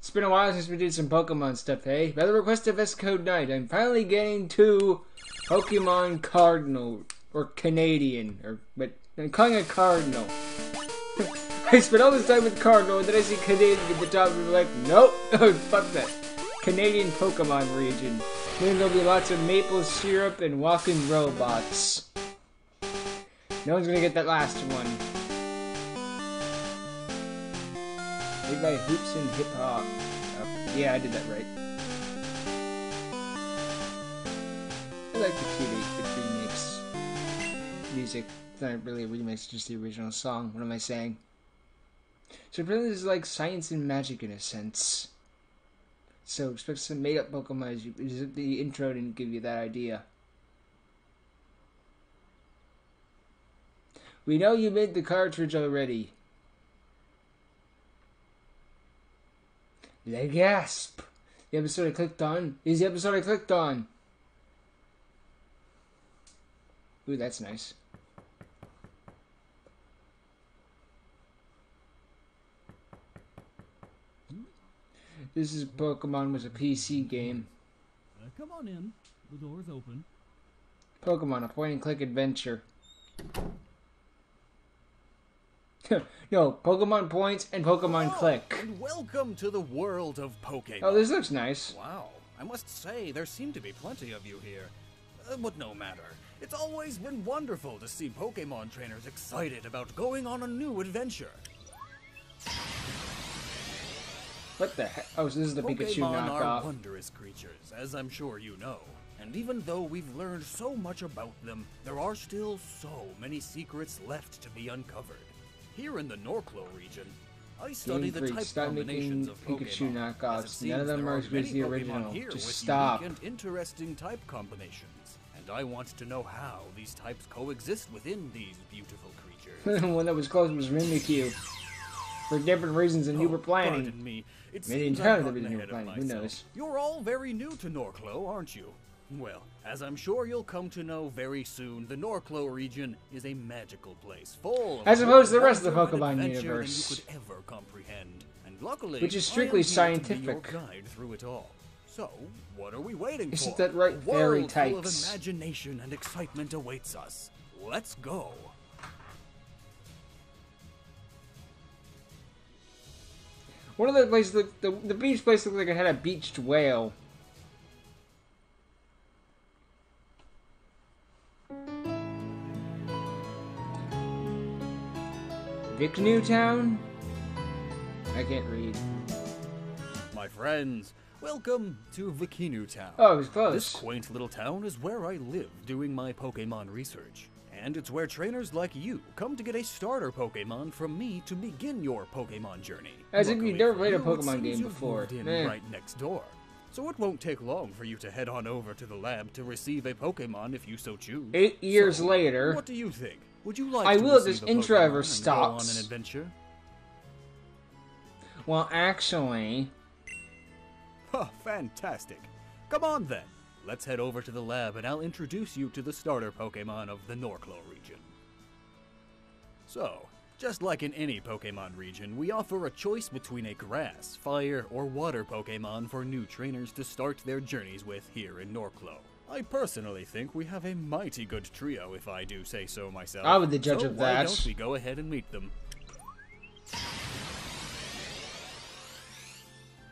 It's been a while since we did some Pokemon stuff, hey? By the request of S Code Knight, I'm finally getting to Pokemon Cardinal, or Canadian, or, but I'm calling it Cardinal. I spent all this time with Cardinal, and then I see Canadian at the top, and I'm like, nope, fuck that. Canadian Pokemon region. Then there'll be lots of maple syrup and walking robots. No one's gonna get that last one. Made by Hoops and Hip Hop. Oh, yeah, I did that right. I like the cute 8-bit remix. Music. It's not really a remix, it's just the original song. What am I saying? So apparently this is like science and magic in a sense. So expect some made-up Pokemon. The intro didn't give you that idea. We know you made the cartridge already. The gasp. The episode I clicked on is the episode I clicked on. Ooh, that's nice. This is Pokemon was a PC game. Come on in. The door's open. Pokemon, a point-and-click adventure. No, Pokemon points and Pokemon click. And welcome to the world of Pokemon. Oh, this looks nice. Wow, I must say, there seem to be plenty of you here. But no matter. It's always been wonderful to see Pokemon trainers excited about going on a new adventure. What the heck? Oh, so this is the Pikachu Pokemon knockoff. are wondrous creatures, as I'm sure you know. And even though we've learned so much about them, there are still so many secrets left to be uncovered. Here in the Norclo region, I study the type Stop combinations of making Pikachu Pokemon. knockoffs. None of them are as good as the original. Just stop. And interesting type combinations, and I want to know how these types coexist within these beautiful creatures. The one that was close was Mimikyu. For different reasons than you were planning. Pardon me. It Maybe seems entirely I've different gotten than you were ahead of planning. Who myself. knows? You're all very new to Norclo, aren't you? Well, as I'm sure you'll come to know very soon, the Norclo region is a magical place, full of as opposed to the rest of the wonder Pokemon and adventure universe, than you could ever comprehend. And luckily, which is I strictly am here to be scientific. your guide through it all. So, what are we waiting Isn't for? that right, A fairy world full of types? imagination and excitement awaits us. Let's go. One of the places, the beach place looked like it had a beached whale. Vic Newtown? I can't read. My friends, welcome to Vikinu Town. Oh, it was close. This quaint little town is where I live doing my Pokemon research. And it's where trainers like you come to get a starter Pokemon from me to begin your Pokemon journey. As if you've never played a Luckily for you, Pokemon it game seems you've before. moved in Eh. right next door. So it won't take long for you to head on over to the lab to receive a Pokemon if you so choose. 8 years So, later. what do you think? Would you like I to will if receive this a intro Pokemon ever and stops. go on an adventure? Well, actually, Huh, fantastic. Come on then. Let's head over to the lab and I'll introduce you to the starter Pokemon of the Norclo region. So, just like in any Pokemon region, we offer a choice between a grass, fire, or water Pokemon for new trainers to start their journeys with here in Norclo. I personally think we have a mighty good trio, if I do say so myself. I would the judge so of why that. don't we go ahead and meet them?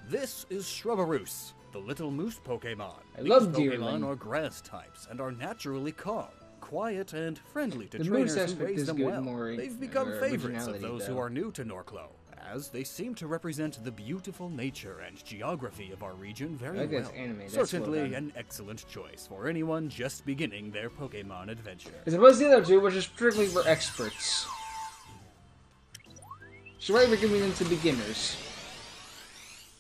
This is Shrubberoos, the little moose Pokemon. I These love Pokemon Deerling. are grass types and are naturally calm, quiet, and friendly to The trainers moose who aspect raise is them good, well. more They've become favorites of originality, those though. who are new to Norclo, as they seem to represent the beautiful nature and geography of our region very I like well. that's anime. That's well Certainly done. an excellent choice for anyone just beginning their Pokemon adventure. as opposed to the other two, which is strictly for experts. So why are we giving them to beginners?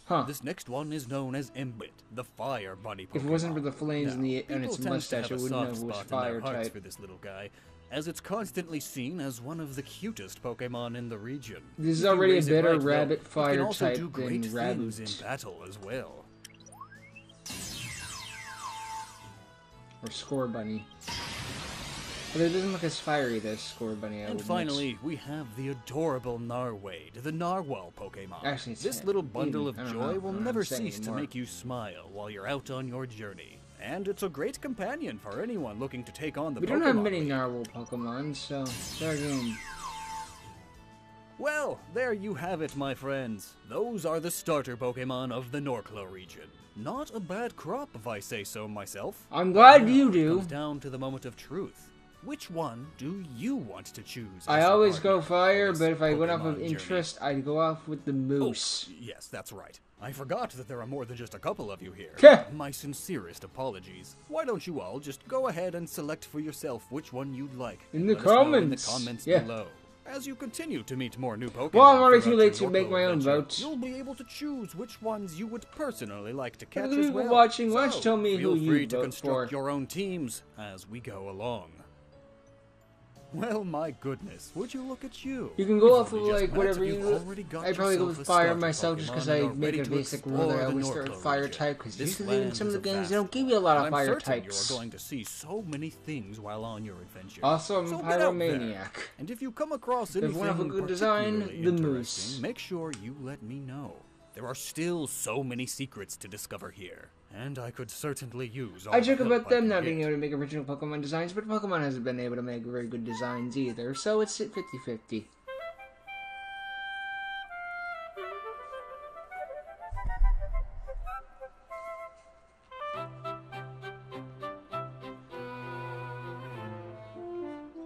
Huh. This next one is known as Embit, the fire bunny Pokemon. If it wasn't for the flames Now, on its people tend to mustache, have I a wouldn't know soft if it was spot in fire their hearts type. for this little guy, as it's constantly seen as one of the cutest Pokemon in the region. This is If you already a raise it better right, though, rabbit it can fire also type do than great things in Raboot. battle as well. Or Score Bunny. But it doesn't look as fiery, this Scorbunny, I And would finally, we have the adorable Narwade, the Narwhal Pokemon. Actually, it's this little bundle of I don't joy know. I will don't never understand cease to anymore. make you smile while you're out on your journey. And it's a great companion for anyone looking to take on the We Pokemon don't have many League. Narwhal Pokemon, so fair game. Well, there you have it, my friends. Those are the starter Pokemon of the Norclo region. Not a bad crop, if I say so myself. I'm glad Now you it do. comes down to the moment of truth. Which one do you want to choose? I as your always go partner fire, for this but if I went off Pokemon of journey? interest, I'd go off with the moose. Oh, yes, that's right. I forgot that there are more than just a couple of you here. Heh. My sincerest apologies. Why don't you all just go ahead and select for yourself which one you'd like? In the Let us know in the comments. comments Yeah. below. As you continue to meet more new Pokemon Well, I'm already throughout too late your to make Norclo my own adventure, votes. You'll be able to choose which ones you would personally like to For catch the as people well. watching, why don't So, you tell me feel who you free to vote construct for? your own teams as we go along. Well, my goodness, would you look at you? You can go We've off of only just like met whatever and you. you've already got I'd probably go yourself with a fire starter myself just because Pokemon I and are make ready a to basic rule explore that I the always start with Norclo fire region. type because This usually in land some of is the a games vast they don't give you a lot of and fire I'm certain types. You're going to see so many things while on your adventure. Also, I'm so a get out there. pyromaniac. And if you come across If you anything want a good design, particularly the interesting, moose. make sure you let me know. There are still so many secrets to discover here, and I could certainly use all I the joke help about them can not being get. able to make original Pokemon designs, but Pokemon hasn't been able to make very good designs either, so it's 50-50.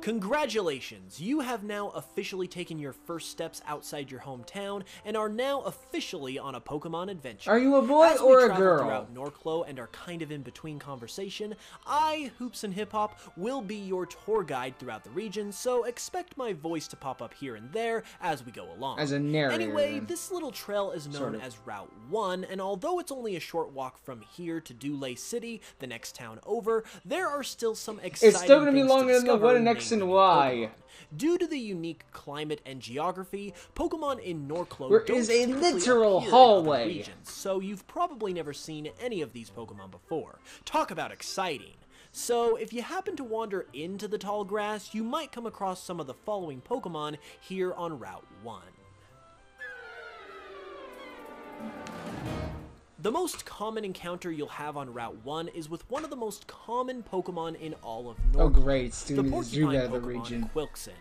Congratulations! You have now officially taken your first steps outside your hometown and are now officially on a Pokemon adventure. Are you a boy As we or a travel girl? throughout Norclo and are kind of in between conversation, I, Hoops and Hip Hop, will be your tour guide throughout the region, so expect my voice to pop up here and there as we go along. As a narrator, Anyway, then. this little trail is known Sort of. as Route 1, and although it's only a short walk from here to Dulé City, the next town over, there are still some exciting It's still gonna be things to longer than the discover, one in X and namely Y. Pokemon. Due to the unique climate and geography, Pokemon in Norclo There don't is a typically literal appear in other hallway. regions, so you've probably never seen any of these Pokemon before. Talk about exciting! So, if you happen to wander into the tall grass, you might come across some of the following Pokemon here on Route 1. The most common encounter you'll have on Route 1 is with one of the most common Pokemon in all of Norclo. Oh great, it's The doing this Zubat porcupine of the Pokemon region. Quilkson.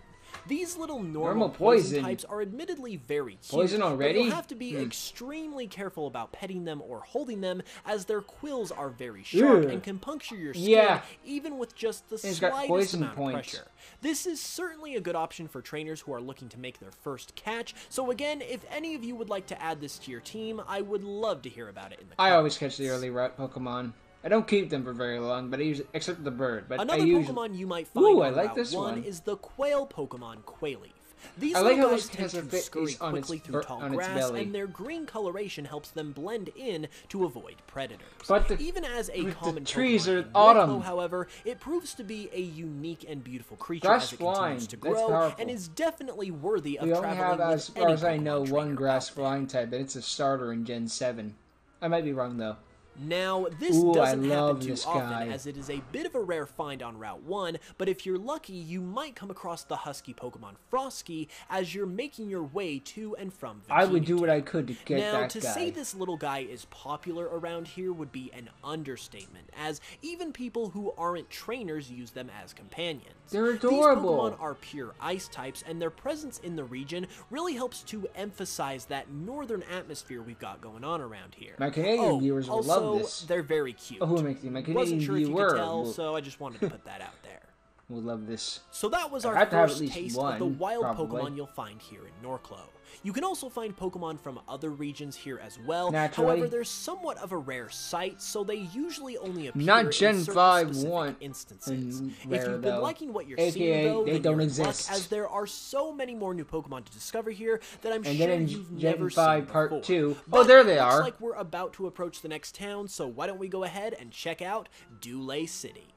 These little Normal normal poison. poison types are admittedly very cute, Poison but already? you'll have to be extremely careful about petting them or holding them, as their quills are very sharp Ugh. and can puncture your skin Yeah. even with just the It's got slightest poison amount point. of pressure. This is certainly a good option for trainers who are looking to make their first catch, so again, if any of you would like to add this to your team, I would love to hear about it in the I comments. always catch the early route Pokemon. I don't keep them for very long, but I use except the bird. But Another I use. Pokemon you might find Ooh, I on like Route this 1 one. is the quail Pokemon Quailleaf. These I like little how guys this has tend a to face scurry on its quickly through tall on its grass, belly. and their green coloration helps them blend in to avoid predators. But the- Even as a but the common trees Pokemon are in autumn. Norclo, however, it proves to be a unique and beautiful creature Grass as it flying, continues to that's grow, powerful. and is definitely worthy of We only traveling have, with as any far as I Pokemon know, one trainer grass out there. flying type, but it's a starter in Gen 7. I might be wrong though. Now, this Ooh, I doesn't love happen too this often, guy. as it is a bit of a rare find on Route 1, but if you're lucky, you might come across the husky Pokemon Frosky as you're making your way to and from Bikini I would do what Town. I could to get Now, that to guy. say this little guy is popular around here would be an understatement, as even people who aren't trainers use them as companions. They're adorable. These Pokemon are pure ice types, and their presence in the region really helps to emphasize that northern atmosphere we've got going on around here. My Canadian viewers will also, love this. they're very cute. Oh, who makes it? My Canadian Wasn't sure if you viewer could tell, will, so I just wanted to put that out there. will love this. So that was I our have to have at first least taste one, of the wild probably. Pokemon you'll find here in Norclo. You can also find Pokemon from other regions here as well. Naturally. However, they're somewhat of a rare sight, so they usually only appear Not in Gen certain 5 specific one instances. and If rare, you've been though. liking what you're AKA, seeing, though, they then don't you're in exist. luck, as there are so many more new Pokemon to discover here that I'm And sure then in you've Gen never 5 seen Part before. 2. But Oh, there it they looks are. like we're about to approach the next town, so why don't we go ahead and check out Dulé City.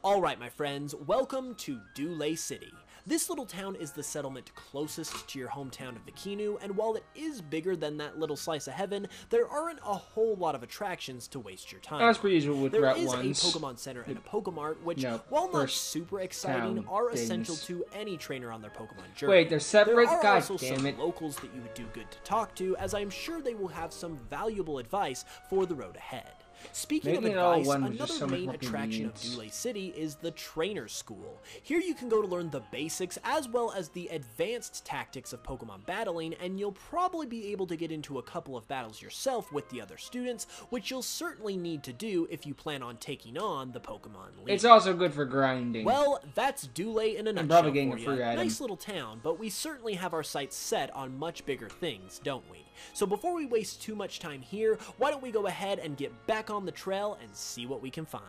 Alright, my friends, welcome to Dule City. This little town is the settlement closest to your hometown of Vikinu, and while it is bigger than that little slice of heaven, there aren't a whole lot of attractions to waste your time. As per usual with There Route is 1s. a Pokemon Center and a Pokemart, which, No, while not first super exciting, town are things. essential to any trainer on their Pokemon journey. Wait, they're separate? There are God also damn some it. locals that you would do good to talk to, as I'm sure they will have some valuable advice for the road ahead. Speaking Making of it all advice, one was just another so much main more attraction of convenience. Dule City is the Trainer School. Here you can go to learn the basics as well as the advanced tactics of Pokemon battling, and you'll probably be able to get into a couple of battles yourself with the other students, which you'll certainly need to do if you plan on taking on the Pokemon League. It's also good for grinding. Well, that's Dule in a nutshell probably getting for a you. free item. Nice little town, but we certainly have our sights set on much bigger things, don't we? So before we waste too much time here, why don't we go ahead and get back on the trail and see what we can find.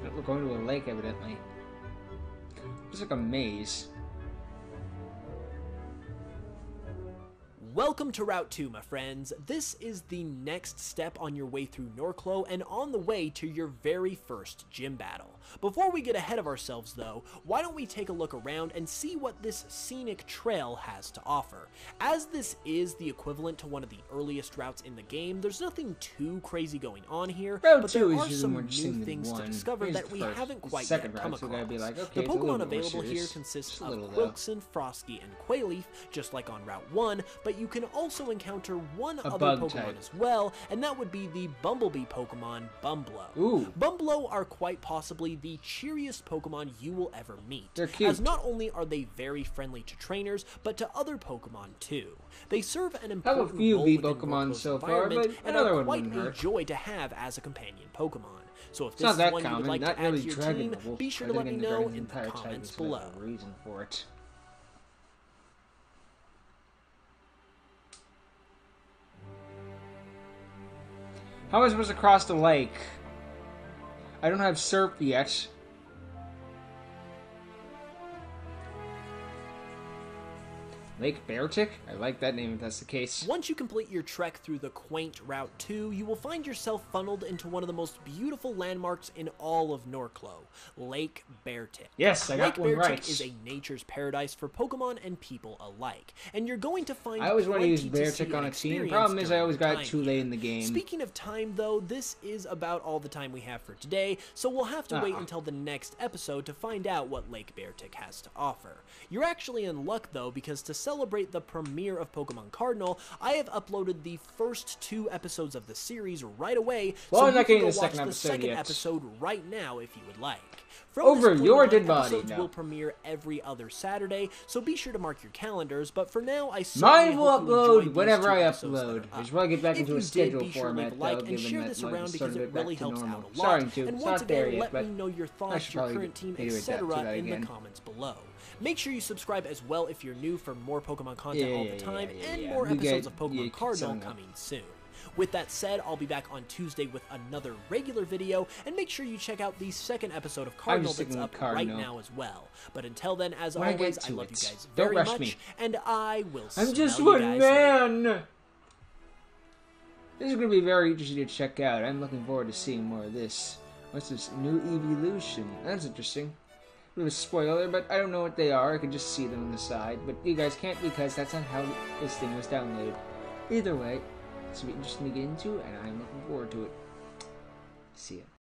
We're going to a lake, evidently. It's like a maze. Welcome to Route 2, my friends. This is the next step on your way through Norclo and on the way to your very first gym battle. Before we get ahead of ourselves, though, why don't we take a look around and see what this scenic trail has to offer. As this is the equivalent to one of the earliest routes in the game, there's nothing too crazy going on here, Route but 2 there is are usually some more interesting new than things to 1. discover Here's that the we first. haven't The quite second yet come route, so we across. gotta be like, okay, The it's a little Pokemon bit more available here serious. consist Just a of little, though. Quilkson, Frosty, and Quailef, just like on Route 1, but you can also encounter one other bug Pokemon type. as well, and that would be the Bumblebee Pokemon, Bumblow. Ooh. Bumblow are quite possibly the cheeriest Pokemon you will ever meet. They're cute. As not only are they very friendly to trainers, but to other Pokemon too. They serve an important few role V within Pokemon Norclo's so far, environment but and another are one quite wouldn't a hurt. joy to have as a companion Pokemon. So if It's this not is that one you would common. like Not to add really to your Dragon team, Ball. be sure I to think let me in the know Dragon in the Entire type comments is like below. a reason for it. How am I supposed to cross the lake? I don't have surf yet. Lake Beartic? I like that name if that's the case. Once you complete your trek through the quaint Route 2, you will find yourself funneled into one of the most beautiful landmarks in all of Norclo, Lake Beartic. Yes, I got one Lake Beartic right. is a nature's paradise for Pokemon and people alike, and you're going to find I always want to use plenty Beartic see on and a team. experience Problem is I during always your got time it too here. late in the game. Speaking of time, though, this is about all the time we have for today, so we'll have to wait Ah. until the next episode to find out what Lake Beartic has to offer. You're actually in luck, though, because to celebrate the premiere of Pokemon Cardinal, I have uploaded the first 2 episodes of the series right away, Well, so I'm you not can getting go the watch second the episode second yet. episode right now if you would like. From Over this point your on, dead body, episodes no. will premiere every other Saturday, so be sure to mark your calendars, but for now, I certainly Mine will hope you enjoyed upload these whenever 2 I episodes that upload. are I up. should probably get back If into you a did, schedule be sure to format, leave a like though, and given share that this like, around it's because starting it to get back really to helps out normal. a lot. Starting to. And It's once not there again, yet, let but me know your I thoughts, should your probably current team, iterate that to etc. that in the again. comments below. Make sure you subscribe as well if you're new for more Pokemon content all the time and yeah. more You episodes get- of Pokemon you keep Cardinal selling up. coming soon. With that said, I'll be back on Tuesday with another regular video, and make sure you check out the second episode of Cardinal that's sticking up with right Cardinal. now as well. But until then, as When I always, get I to love it. you guys Don't very rush much, me. and I will I'm just smell you one guys later. man! This is going to be very interesting to check out. I'm looking forward to seeing more of this. What's this? New evolution. That's interesting. Bit of a spoiler, but I don't know what they are. I can just see them on the side. But you guys can't because that's not how this thing was downloaded. Either way, it's going to be interesting to get into, and I'm looking forward to it. See ya.